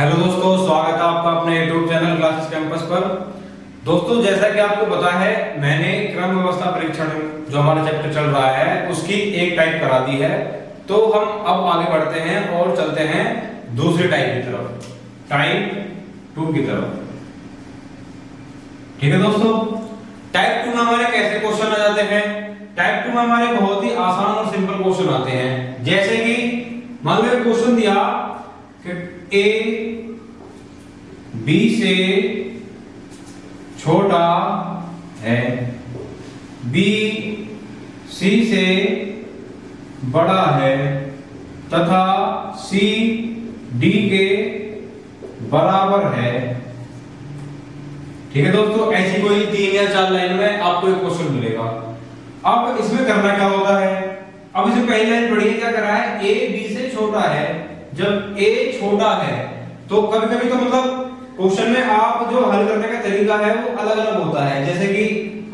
Hello दोस्तों, स्वागत है आपका अपने YouTube चैनल क्लासेस कैंपस पर। दोस्तों, जैसा कि आपको पता है, मैंने क्रम व्यवस्था परीक्षण जो हमारा चैप्टर चल रहा है उसकी एक टाइप करा दी है। तो हम अब आगे बढ़ते हैं और चलते हैं दूसरी टाइप की तरफ, टाइप 2 की तरफ। ठीक है दोस्तों, टाइप 2 में हमारे कैसे क्वेश्चन आ जाते हैं? टाइप 2 में हमारे बहुत ही आसान और सिंपल क्वेश्चन आते हैं। जैसे कि मान लो क्वेश्चन दिया कि ए बी से छोटा है, बी सी से बड़ा है तथा सी डी के बराबर है। ठीक है दोस्तों, ऐसी कोई 3 या 4 लाइन में आपको एक क्वेश्चन मिलेगा। अब इसमें करना क्या होता है? अब इसे पहली लाइन पढ़िए, क्या करा है? ए बी से छोटा है। जब ए छोटा है तो कभी कभी तो मतलब क्वेश्चन में आप जो हल करने का तरीका है वो अलग अलग होता है। जैसे कि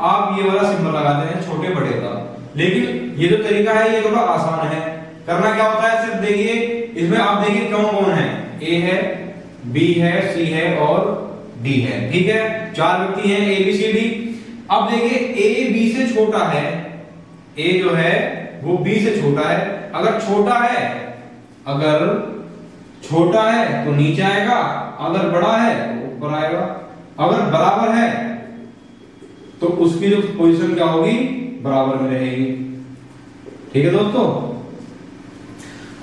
आप ये वाला सिंबल लगाते हैं छोटे बड़े का, लेकिन ये जो तरीका है ये थोड़ा आसान है। करना क्या होता है, सिर्फ देखिए इसमें आप देखिए कौन कौन है। ए है, बी है, सी है और डी है। ठीक है, 4 व्यक्ति हैं, ए बी सी डी। अब देखिए ए बी से छोटा है, ए जो है वो बी से छोटा है। अगर छोटा है तो नीचे आएगा, अगर बड़ा है तो ऊपर आएगा। अगर बराबर है तो उसकी जो पोजीशन क्या होगी, बराबर में रहेगी। ठीक है दोस्तों,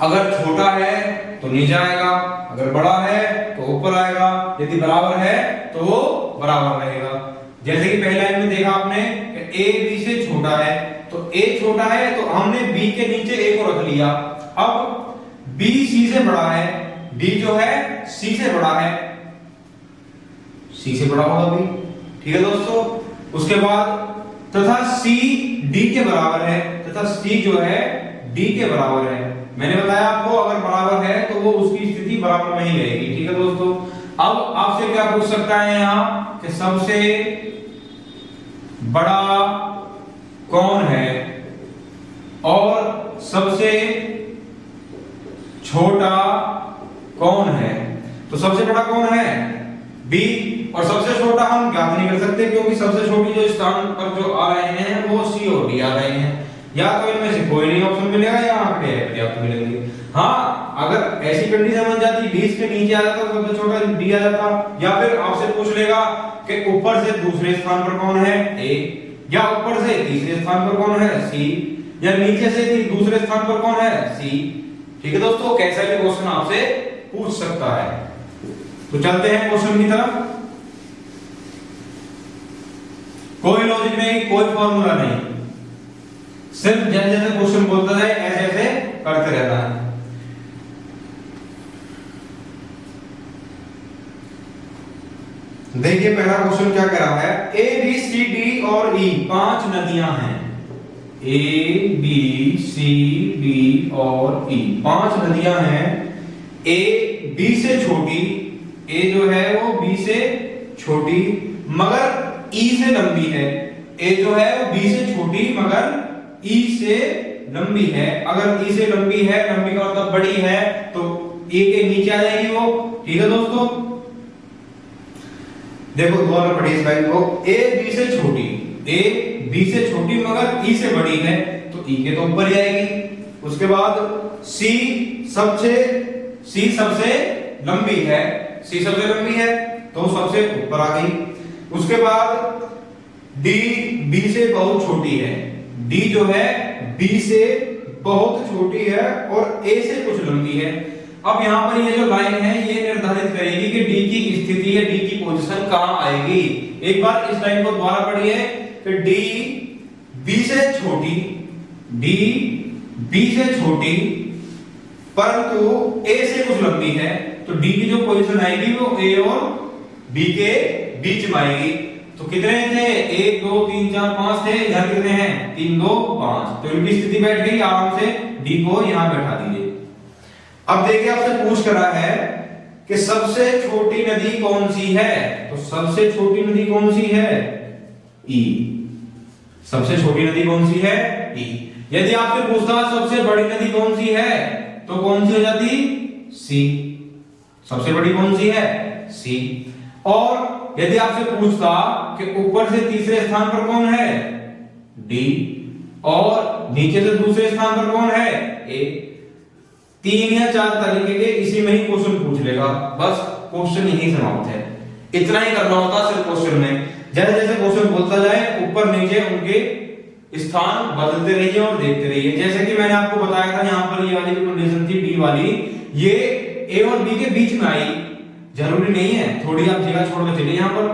अगर छोटा है तो नीचे आएगा, अगर बड़ा है तो ऊपर आएगा, यदि बराबर है तो वो बराबर रहेगा। जैसे कि पहले लाइन में देखा आपने कि ए बी से छोटा है, तो ए छोटा है तो हमने बी के नीचे ए को रख लिया। अब बी सी से बड़ा है, डी जो है सी से बड़ा है, सी से बड़ा होगा बी। ठीक है दोस्तों, उसके बाद तथा सी डी के बराबर है, तथा सी जो है डी के बराबर है। मैंने बताया आपको अगर बराबर है तो वो उसकी स्थिति बराबर में ही रहेगी। ठीक है दोस्तों, अब आपसे क्या पूछ सकता है यहाँ कि सबसे बड़ा कौन है और सबसे छोटा कौन है? तो सबसे बड़ा कौन है? बी, और सबसे छोटा हम ज्ञात नहीं कर सकते क्योंकि सबसे छोटी जो स्थान पर जो आ रहे हैं वो सी और डी आ रहे हैं। या तो इनमें से कोई नहीं ऑप्शन मिलेगा या आंकड़े पर्याप्त मिलेंगे। हाँ, अगर ऐसी कंडीशन बन जाती डी के नीचे आ जाता तो सबसे छोटा डी आ जाता। या फिर आपसे पूछ लेगा कि ऊपर से दूसरे स्थान पर कौन है, ए, या ऊपर से तीसरे स्थान पर कौन है, सी, या नीचे से दूसरे स्थान पर कौन है, सी। ठीक है दोस्तों, कैसा भी क्वेश्चन आपसे पूछ सकता है। तो चलते हैं क्वेश्चन की तरफ। कोई लॉजिक नहीं, कोई फॉर्मूला नहीं, सिर्फ जैसे जैसे क्वेश्चन बोलता जाए ऐसे ऐसे करते रहना है। देखिए पहला क्वेश्चन क्या कह रहा है, ए बी सी डी और ई 5 नदियां हैं। ए बी सी डी और ई 5 नदियां हैं। ए बी से छोटी, ए जो है वो बी से छोटी मगर ई से लंबी है। ए जो है वो बी से छोटी मगर ई से लंबी है। अगर ई से लंबी है, लंबी का मतलब बड़ी है, तो ए के नीचे आ जाएगी वो। ठीक है दोस्तों, देखो दोबारा पढ़िए इस लाइन को। ए बी से छोटी, ए बी से छोटी मगर ई से बड़ी है, तो ई के तो ऊपर ही आएगी। उसके बाद सी सबसे लंबी है, सी सबसे लंबी है तो सबसे ऊपर आ गई। उसके बाद डी बी से बहुत छोटी है, डी जो है बी से बहुत छोटी है और ए से कुछ लंबी है। अब यहां पर ये जो लाइन है ये निर्धारित करेगी कि डी की स्थिति या डी की पोजीशन कहां आएगी। एक बार इस लाइन को दोबारा पढ़िए कि डी बी से छोटी, डी बी से छोटी परंतु ए से कुछ लंबी है, तो डी की जो पोजीशन आएगी वो ए और बी के बीच में आएगी। तो कितने थे? 1 2 3 4 5 थे, यहां कितने हैं? 3 2 5। तो इनकी स्थिति बैठ गई, आराम से डी को यहां बैठा दीजिए। अब देखिए आपसे पूछ रहा है कि सबसे छोटी नदी कौन सी है? तो सबसे छोटी नदी कौन सी है? ई। सबसे छोटी नदी कौन सी है? ई। यदि आपसे पूछता सबसे बड़ी नदी कौन सी है तो कौन सी हो जाती? सी। सबसे बड़ी कौन सी है? सी। और यदि आपसे पूछता कि ऊपर से तीसरे स्थान पर कौन है? डी। और नीचे से दूसरे स्थान पर कौन है? ए। 3 या 4 तरीके के इसी में ही क्वेश्चन पूछ लेगा, बस क्वेश्चन यही समाप्त है। इतना ही करना होता सिर्फ क्वेश्चन में। जैसे जैसे क्वेश्चन बोलता जाए ऊपर नीचे उनके स्थान बदलते रहिए और देखते रहिए। जैसे कि मैंने आपको बताया था, यहाँ पर ये वाली जो कंडीशन थी डी वाली, ये ए और बी के बीच में आई। जरूरी नहीं है, थोड़ी आप जगह छोड़ के चलिए। यहाँ पर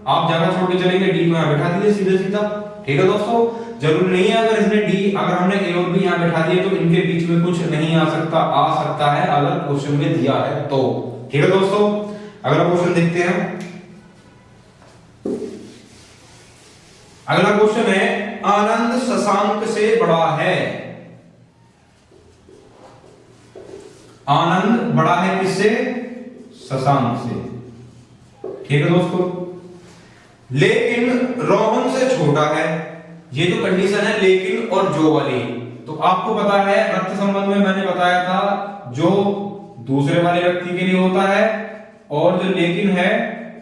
आप जगह छोड़ के चलेंगे, डी को यहाँ बैठा दीजिए सीधे सीधा। ठीक है दोस्तों, जरूरी नहीं है अगर इसने डी, अगर हमने ए और बी यहाँ बैठा दिए तो इनके बीच में कुछ नहीं आ सकता, आ सकता है अगर क्वेश्चन में दिया है तो। ठीक है दोस्तों, अगला क्वेश्चन देखते हैं। अगला क्वेश्चन है, आनंद शशांक से बड़ा है। आनंद बड़ा है किससे? शशांक से। ठीक है दोस्तों, लेकिन रोहन से छोटा है। ये जो कंडीशन है लेकिन और जो वाली, तो आपको पता है रक्त संबंध में मैंने बताया था जो दूसरे वाले व्यक्ति के लिए होता है और जो लेकिन है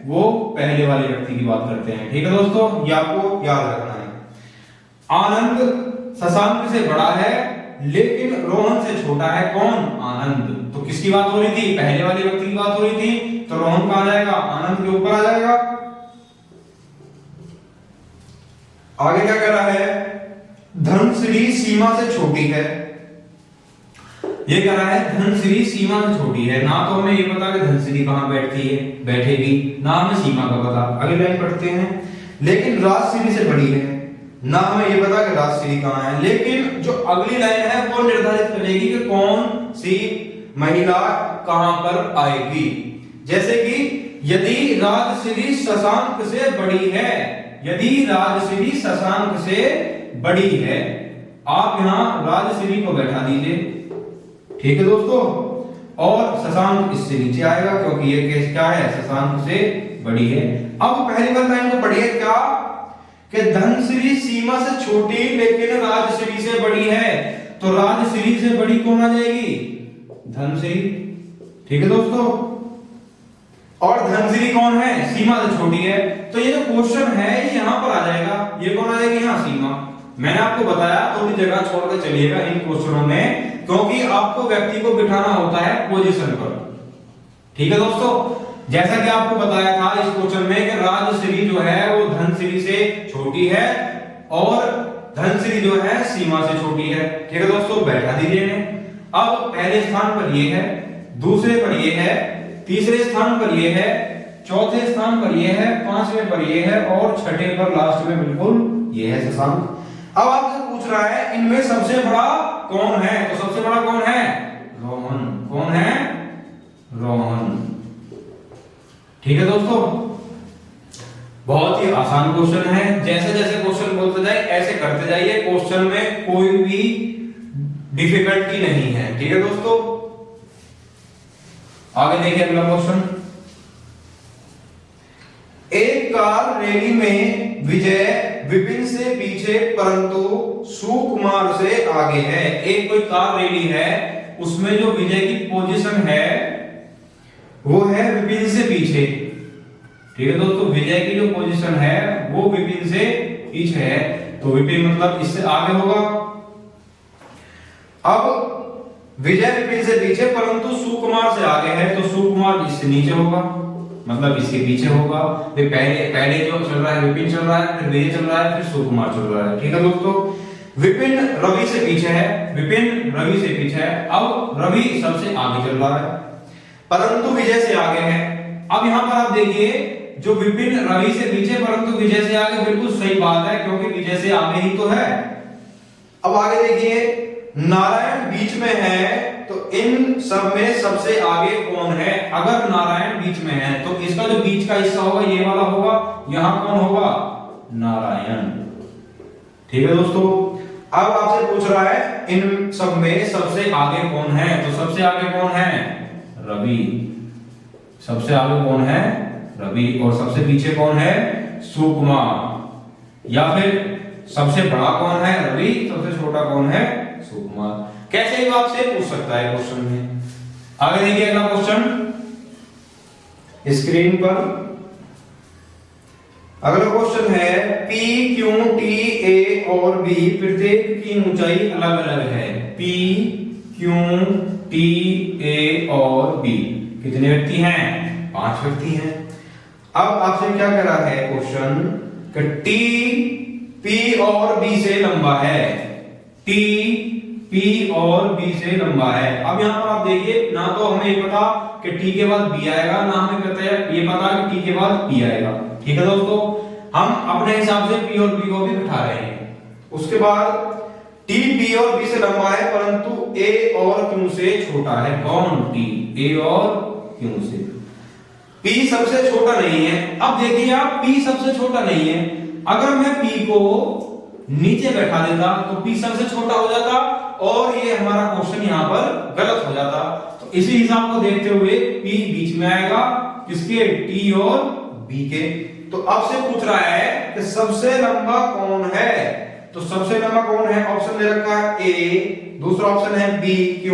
वो पहले वाले व्यक्ति की बात करते हैं। ठीक है दोस्तों, ये आपको याद रखना है। आनंद शशांक से बड़ा है लेकिन रोहन से छोटा है। कौन? आनंद। तो किसकी बात हो रही थी? पहले वाले व्यक्ति की बात हो रही थी, तो रोहन कहां जाएगा? आनंद के ऊपर आ जाएगा। आगे क्या कह रहा है? धनश्री सीमा से छोटी है। ये कह रहा है धनश्री सीमा से छोटी है। ना तो हमें ये पता कि धनश्री कहां बैठती है, बैठेगी, ना हमें सीमा का पता। अगली लाइन पढ़ते हैं, लेकिन राजश्री से बड़ी है। ना हमें ये पता कि राजश्री कहां है, लेकिन जो अगली लाइन है वो निर्धारित करेगी कि कौन सी महिला कहां पर आएगी। जैसे कि यदि राजश्री शशांक से बड़ी है, यदि राजश्री शशांक से बड़ी है, आप यहां राजश्री को बैठा दीजिए। ठीक है दोस्तों, और शशांक इससे नीचे आएगा क्योंकि ये केस क्या है? शशांक से बड़ी है। अब पहली बार लाइन को पढ़िए, क्या कि धनश्री सीमा से छोटी लेकिन राजश्री से बड़ी है, तो राजश्री से बड़ी कौन आ जाएगी? धनश्री। ठीक है दोस्तों, और धनश्री कौन है? सीमा से छोटी है। तो ये जो क्वेश्चन है ये यहां पर आ जाएगा। ये कौन आ जाएगी? यहां सीमा। मैंने आपको बताया थोड़ी जगह छोड़कर चलिएगा इन क्वेश्चनों में, क्योंकि आपको व्यक्ति को बिठाना होता है पोजीशन पर। ठीक है दोस्तों, जैसा कि आपको बताया था इस क्वेश्चन में कि राजश्री जो है वो धनश्री से छोटी है और धनश्री जो है सीमा से छोटी है। ठीक है दोस्तों, बैठा दीजिए इन्हें। अब पहले स्थान पर ये है, दूसरे पर ये है, तीसरे स्थान पर ये है, चौथे स्थान पर ये है, पांचवें पर ये है और छठे पर लास्ट में बिल्कुल ये है शशांक। अब आपसे पूछ रहा है इनमें सबसे बड़ा कौन है? तो सबसे बड़ा कौन है? रोहन। कौन है? रोहन। ठीक है दोस्तों, बहुत ही आसान क्वेश्चन है। जैसे जैसे क्वेश्चन बोलते जाए ऐसे करते जाइए, क्वेश्चन में कोई भी डिफिकल्टी नहीं है। ठीक है दोस्तों, आगे देखिए अगला क्वेश्चन। एक कार रैली में विजय विपिन से पीछे परंतु सुकुमार से आगे है। एक कोई कार रैली है, उसमें जो विजय की पोजीशन है वो है विपिन से पीछे। ठीक है दोस्तों, विजय की जो पोजीशन है वो विपिन से पीछे है, तो विपिन मतलब इससे आगे होगा। अब विजय विपिन से पीछे परंतु सुकुमार से आगे है, तो सुकुमार इससे नीचे होगा, मतलब इसके पीछे होगा। पहले जो चल रहा है विपिन चल रहा है, फिर विजय चल रहा है, फिर सुकुमार चल रहा है। ठीक है दोस्तों, विपिन रवि से पीछे है, विपिन रवि से पीछे है। अब रवि सबसे आगे चल रहा है परंतु विजय से आगे है। अब यहां पर आप देखिए, जो विपिन रवि से पीछे परंतु विजय से आगे, बिल्कुल सही बात है क्योंकि विजय से आगे ही तो है। अब आगे देखिए, नारायण बीच में है, तो इन सब में सबसे आगे कौन है? अगर नारायण बीच में है तो इसका जो बीच का हिस्सा होगा ये वाला होगा, यहां कौन होगा? नारायण। ठीक है दोस्तों, अब आपसे पूछ रहा है इन सब में सबसे आगे कौन है? तो सबसे आगे कौन है? रवि। सबसे आगे कौन है? रवि। और सबसे पीछे कौन है? सुकुमार। या फिर सबसे बड़ा कौन है? रवि। सबसे छोटा कौन है? सुकुमार। कैसे भी आपसे पूछ सकता है क्वेश्चन में। आगे देखिए अगला क्वेश्चन। स्क्रीन पर। अगला क्वेश्चन है P, Q, T, A और B प्रत्येक की ऊंचाई अलग अलग है। P, Q, T, A और B कितने व्यक्ति हैं? 5 व्यक्ति हैं। अब आपसे क्या कह रहा है क्वेश्चन कि T P और B से लंबा है। T P और B से लंबा है। अब यहां पर आप देखिए, ना तो हमें ये पता कि T के बाद B आएगा, ना हमें ये पता कि T के बाद P आएगा। ठीक है दोस्तों, हम अपने हिसाब से P और B को भी बिठा रहे हैं। उसके बाद T P और B से लंबा है परंतु A और Q से छोटा है। कौन? T, A और Q से। P सबसे छोटा नहीं है। अब देखिए आप, P सबसे छोटा नहीं है। अगर मैं P को नीचे बैठा देता तो P सबसे छोटा हो जाता और ये हमारा क्वेश्चन यहाँ पर गलत हो जाता। तो इसी हिसाब को देखते हुए P बीच में आएगा, किसके? T और B के। तो अब से पूछ रहा है कि सबसे लंबा कौन है। तो सबसे लंबा कौन है? ऑप्शन दे रखा है A, दूसरा ऑप्शन है B, Q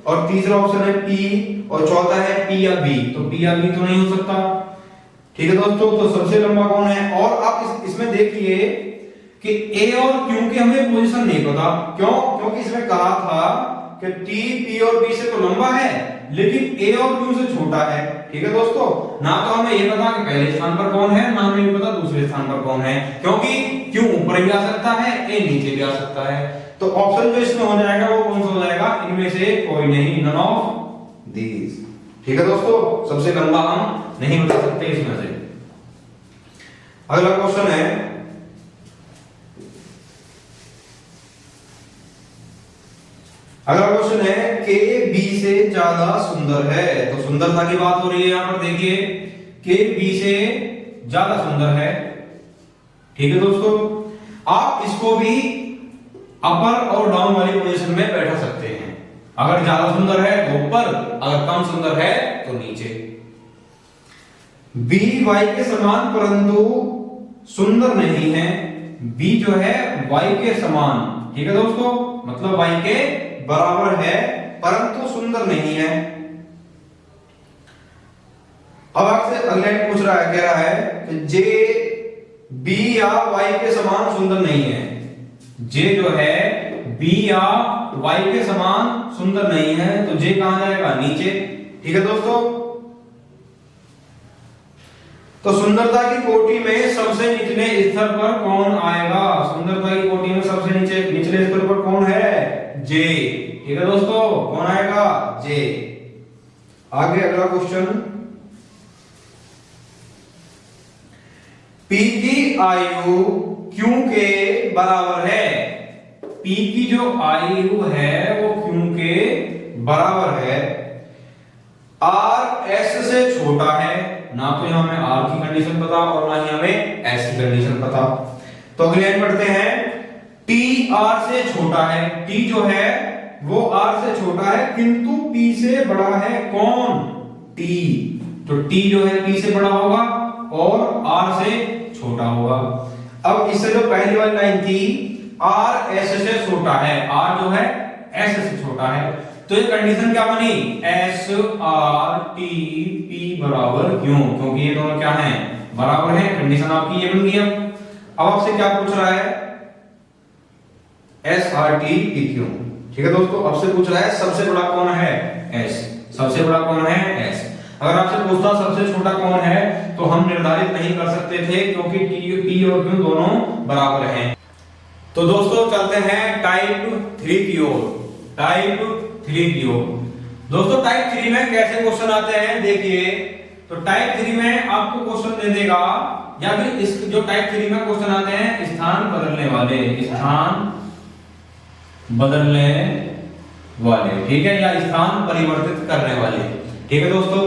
और तीसरा ऑप्शन है P और चौथा है P या B। तो P या B तो नहीं हो सकता। ठीक है दोस्तों, तो सबसे लंबा कौन है? और आप इसमें देखिए कि A और Q की हमें पोजीशन नहीं पता। क्यों? क्योंकि इसमें कहा था कि T P और B से तो लंबा है लेकिन A और Q से छोटा है। ठीक है दोस्तों, ना तो हमें ये पता कि पहले स्थान पर कौन है, ना हमें ये पता दूसरे स्थान पर कौन है, क्योंकि Q ऊपर भी आ सकता है, A नीचे भी आ सकता है। तो ऑप्शन जो इसमें हो जाएगा वो कौन सा हो जाएगा? इनमें से कोई नहीं, नन ऑफ दीज। ठीक है दोस्तों, सबसे लंबा हम नहीं बता सकते इसमें से। अगला क्वेश्चन है K B से ज्यादा सुंदर है। तो सुंदरता की बात हो रही है यहां पर। देखिए K B से ज्यादा सुंदर है। ठीक है दोस्तों, आप इसको भी अपर और डाउन वाली पोजीशन में बैठा सकते हैं। अगर ज्यादा सुंदर है तो ऊपर, अगर कम सुंदर है तो नीचे। B Y के समान परंतु सुंदर नहीं है। B जो है Y के समान, ठीक है दोस्तों, मतलब Y के बराबर है परंतु सुंदर नहीं है। अब आपसे अगला पूछ रहा है, कह रहा है कि J B या Y के समान सुंदर नहीं है। J जो है B या Y के समान सुंदर नहीं है, तो J कहां जाएगा? नीचे। ठीक है दोस्तों, तो सुंदरता की कोटि में सबसे निचले स्तर पर कौन आएगा? सुंदरता की कोटि में सबसे निचले स्तर पर कौन है? J। ठीक है दोस्तों, कौन आएगा? J। आगे अगला क्वेश्चन, P की आयु Q के बराबर है। P की जो आयु है वो Q के बराबर है। R S से छोटा है। ना तो यहां हमें R की कंडीशन पता और ना ही हमें S की कंडीशन पता। तो अगले लाइन पढ़ते हैं, T R से छोटा है। T जो है वो R से छोटा है किंतु P से बड़ा है। कौन? T। तो T जो है P से बड़ा होगा और R से छोटा होगा। अब इससे जो पहली वाली लाइन थी, R S से छोटा है, R जो है S से छोटा है, तो ये कंडीशन क्या बनी? S R T P बराबर क्यों? क्योंकि ये दोनों क्या हैं? बराबर हैं। कंडीशन आपकी ये बन गई। अब आपसे क्या पूछ रहा है? S R T P क्यों? ठीक है दोस्तों, आपसे पूछ रहा है सबसे बड़ा कौन है? S। सबसे बड़ा कौन है? S। अगर आपसे पूछता सबसे छोटा कौन है तो हम निर्धारित नहीं कर सकते थे क्योंकि P और Q दोनों बराबर हैं। तो दोस्तों चलते हैं टाइप 3 की ओर। टाइप 3 की ओर। दोस्तों टाइप 3 में कैसे क्वेश्चन आते हैं देखिए। तो टाइप 3 में आपको क्वेश्चन दे देगा, या फिर इस जो टाइप 3 में क्वेश्चन आते हैं स्थान बदलने वाले, स्थान बदलने वाले, ठीक है, या स्थान परिवर्तित करने वाले। ठीक है दोस्तों,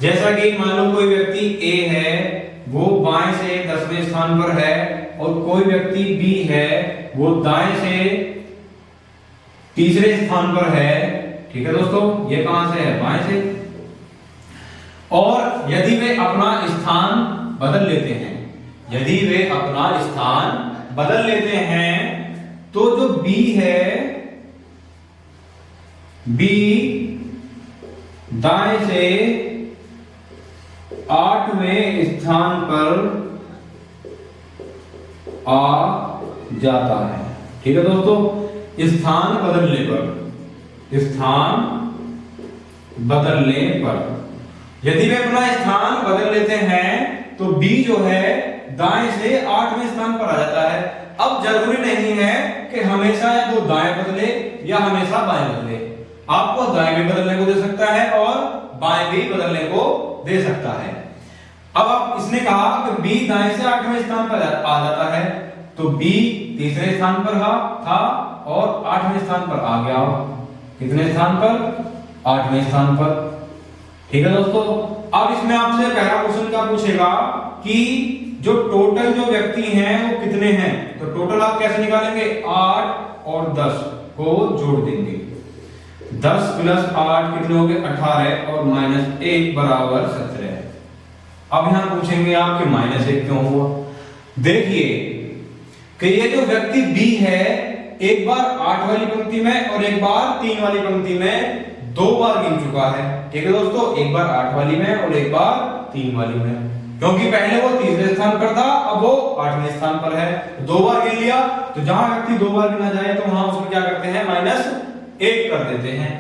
जैसा कि मान लो कोई व्यक्ति A है, वो बाएं से 10वें स्थान पर है, और कोई व्यक्ति B है, वो दाएं से तीसरे स्थान पर है। ठीक है दोस्तों, ये कहां से है? बाएं से। और यदि वे अपना स्थान बदल लेते हैं, यदि वे अपना स्थान बदल लेते हैं, तो जो B है, B दाएं से 8वें स्थान पर आ जाता है। ठीक है दोस्तों, स्थान बदलने पर यदि वे अपना स्थान बदल लेते हैं तो B जो है दाएं से 8वें स्थान पर आ जाता है। अब जरूरी नहीं है कि हमेशा वो दाएं बदले या हमेशा बाएं बदले, आपको दाएं भी बदलने को दे सकता है और बाएं भी बदलने को दे सकता है। अब इसने कहा कि B दाएं से 8वें स्थान पर आ जाता है, तो B तीसरे स्थान पर था और 8वें स्थान पर आ गया। कितने स्थान पर? 8वें स्थान पर। ठीक है दोस्तों, अब इसमें आपसे पहला क्वेश्चन क्या पूछेगा कि जो टोटल जो व्यक्ति हैं वो कितने हैं, तो टोटल आप कैसे निकालेंगे? 8 और 10 को जोड़ देंगे। 10 प्लस 8 कितने हो गए? 18 और माइनस 1 बराबर 17। अब यहां पूछेंगे आपके माइनस 1 क्यों हुआ? देखिए कि ये जो व्यक्ति B है एक बार 8 वाली पंक्ति में और एक बार 3 वाली पंक्ति में 2 बार गिन चुका है। ठीक है दोस्तों, एक बार 8 वाली में और एक बार 3 वाली में, क्योंकि पहले वो तीसरे स्थान पर था, अब वो 8वें स्थान पर है, 2 बार गिन लिया। तो जहां व्यक्ति 2 बार गिना जाए तो वहां उसमें क्या करते हैं? -1 कर देते हैं।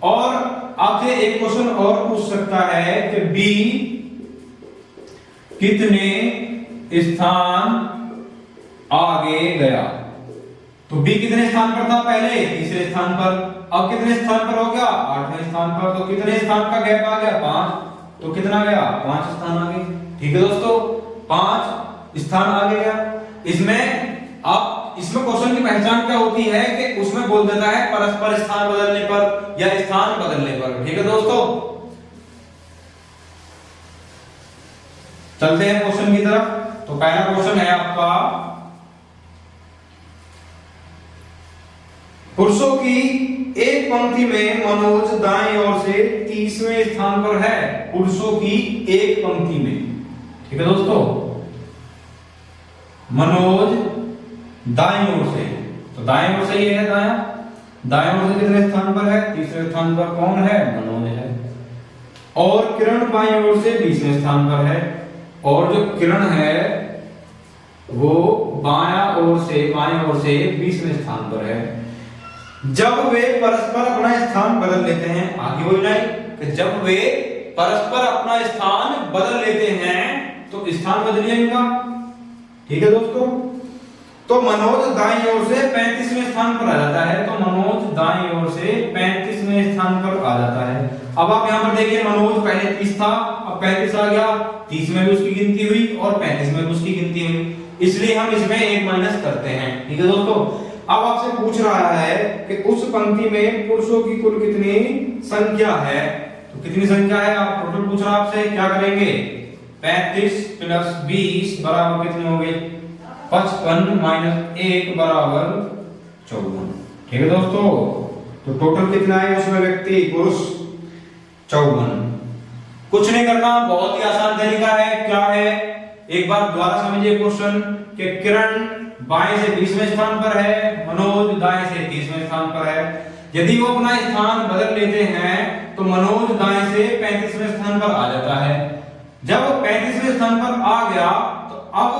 और आपसे एक क्वेश्चन और पूछ सकता है कि B कितने स्थान आगे गया? तो B कितने स्थान पर था? पहले तीसरे स्थान पर, अब कितने स्थान पर हो गया? 8वें स्थान पर। तो कितने स्थान का गैप आ गया? 5। तो कितना गया? 5 स्थान आगे। ठीक है दोस्तों, 5 स्थान आगे गया। इसमें क्वेश्चन की पहचान क्या होती है कि उसमें बोल देता है परस्पर स्थान बदलने पर या स्थान बदलने पर। ठीक है दोस्तों, चलते हैं क्वेश्चन की तरफ। तो पहला क्वेश्चन है आपका, पुरुषों की एक पंक्ति में मनोज दाईं ओर से 30वें स्थान पर है। पुरुषों की एक पंक्ति में, ठीक है दोस्तों, मनोज दाईं ओर से, तो दाईं ओर से ये है दायां, दाएं ओर से कितने स्थान पर है? तीसरे स्थान पर। कौन है? मनोज है। और किरण बाईं ओर से 20वें स्थान पर है, और जो किरण है वो बाईं ओर से 20वें स्थान पर है। जब वे परस्पर अपना स्थान बदल लेते हैं, आगे वही लाइन कि जब वे परस्पर अपना स्थान बदल लेते हैं तो स्थान बदलिए इनका। ठीक है दोस्तों, तो मनोज दाईं ओर से 35वें स्थान पर आ जाता है। तो मनोज दाईं ओर से 35वें स्थान पर आ जाता है। अब आप यहां पर देखिए, मनोज पहले 30 था, अब 35 आ गया, 30 में भी उसकी गिनती हुई और 35 में भी उसकी गिनती हुई, इसलिए हम इसमें 1 माइनस करते हैं। ठीक है दोस्तों, अब आपसे पूछ रहा है कि उस पंक्ति में पुरुषों की कुल कितनी संख्या है, तो कितनी संख्या है आप टोटल पूछ रहा आपसे, क्या करेंगे? 35 प्लस 20 बराबर कितने हो गए? 55 माइनस 1 बराबर 54। ठीक है दोस्तों, तो टोटल कितना है उसमें व्यक्ति पुरुष? 54। कुछ नहीं करना, बहुत ही आसान तरीका है। क्या है? एक बार दोबारा समझिए क्वेश्चन कि किरण बाएं से 20वें स्थान पर है, मनोज दाएं से 30वें स्थान पर है। यदि वो अपना स्थान बदल लेते हैं तो मनोज दाएं से 35वें स्थान पर आ जाता है। जब 35वें स्थान पर आ गया तो अब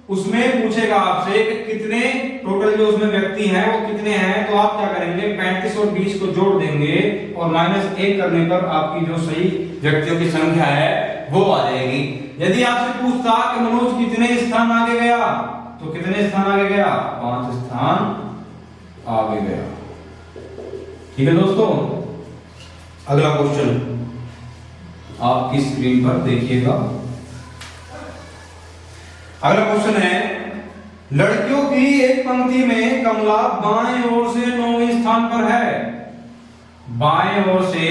उसमें पूछेगा आपसे कि कितने टोटल जो उसमें व्यक्ति हैं वो कितने हैं, तो आप क्या करेंगे? 35 और 20 को जोड़ देंगे और -1 करने पर आपकी जो सही व्यक्तियों की संख्या है वो आ जाएगी। यदि आपसे पूछता कि मनोज कितने स्थान आगे गया, तो कितने स्थान आगे गया? 5 स्थान आगे गया। ठीक है दोस्तों, अगला क्वेश्चन आपकी स्क्रीन पर देखिएगा। अगला क्वेश्चन है, लड़कियों की एक पंक्ति में कमला बाएं ओर से 9वें स्थान पर है। बाएं ओर से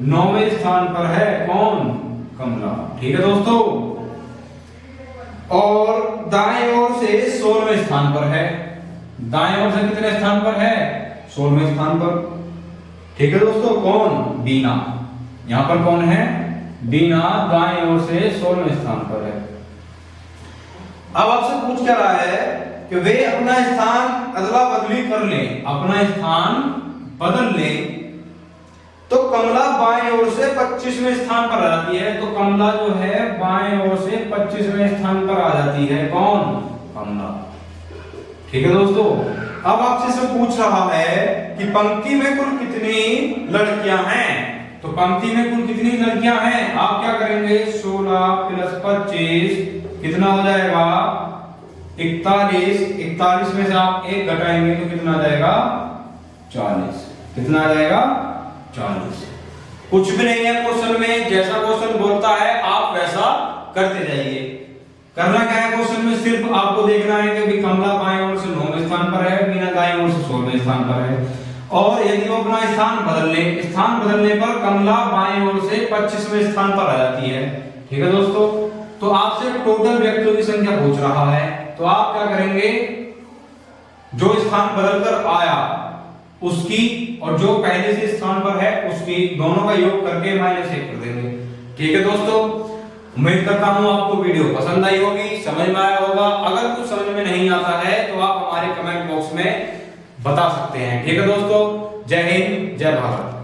9वें स्थान पर है कौन? कमला। ठीक है दोस्तों, और दाएं ओर से 16वें स्थान पर है। दाएं ओर से कितने स्थान पर है? 16वें स्थान पर। ठीक है दोस्तों, कौन? बीना। यहां पर कौन है? बीना दाएं ओर से 16वें स्थान पर है। अब आपसे पूछ क्या रहा है कि वे अपना स्थान अदला बदली कर ले, अपना स्थान बदल ले तो कमला बाएं ओर से 25वें स्थान पर आ जाती है। तो कमला जो है बाएं ओर से 25वें स्थान पर आ जाती है। कौन? कमला। ठीक है दोस्तों, अब आपसे इसमें पूछ रहा है कि पंक्ति में कुल कितनी लड़कियां हैं। तो पंक्ति में कुल कितनी लड़कियां हैं? आप क्या करेंगे, 16 प्लस 25 कितना हो जाएगा? 41। 41 में से आप 1 घटाएंगे तो कितना आ जाएगा? 40। कितना आ जाएगा? 40। कुछ भी नहीं है क्वेश्चन में, जैसा क्वेश्चन बोलता है आप वैसा करते जाइए। करना क्या है क्वेश्चन में, सिर्फ आपको देखना है कि भी कमला बाएं ओर से 9वें स्थान पर है, मीना दाएं ओर से 16वें स्थान पर है। और यदि वो अपना स्थान बदलने पर कमला बाएं ओर से 25वें स्थान पर आ जाती है। ठीक है दोस्तों, तो आपसे टोटल व्यक्तियों की संख्या पूछ रहा है। तो आप क्या करेंगे, जो स्थान बदलकर आया उसकी और जो पहले से स्थान पर है उसकी दोनों का योग करके -1 कर देंगे। ठीक है दोस्तों, उम्मीद करता हूं आपको वीडियो पसंद आई होगी, समझ में आया होगा। अगर कुछ समझ में नहीं आता है तो आप हमारे कमेंट बॉक्स में बता सकते हैं। ठीक है दोस्तों, जय हिंद, जय भारत।